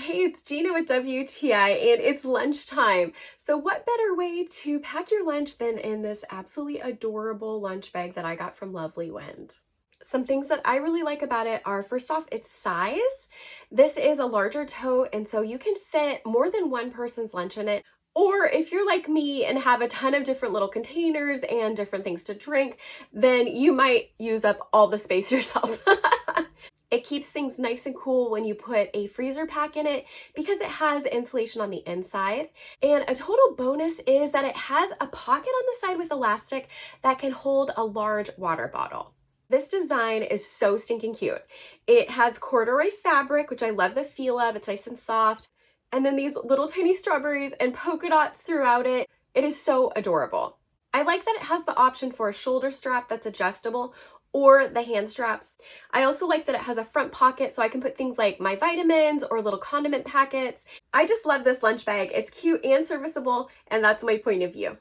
Hey, it's Gina with WTI, and it's lunchtime. So what better way to pack your lunch than in this absolutely adorable lunch bag that I got from LOVELYWIND? Some things that I really like about it are, first off, its size. This is a larger tote, and so you can fit more than one person's lunch in it. Or if you're like me and have a ton of different little containers and different things to drink, then you might use up all the space yourself. It keeps things nice and cool when you put a freezer pack in it because it has insulation on the inside. And a total bonus is that it has a pocket on the side with elastic that can hold a large water bottle. This design is so stinking cute. It has corduroy fabric, which I love the feel of. It's nice and soft. And then these little tiny strawberries and polka dots throughout it. It is so adorable. I like that it has the option for a shoulder strap that's adjustable or the hand straps. I also like that it has a front pocket so I can put things like my vitamins or little condiment packets. I just love this lunch bag. It's cute and serviceable, and that's my point of view.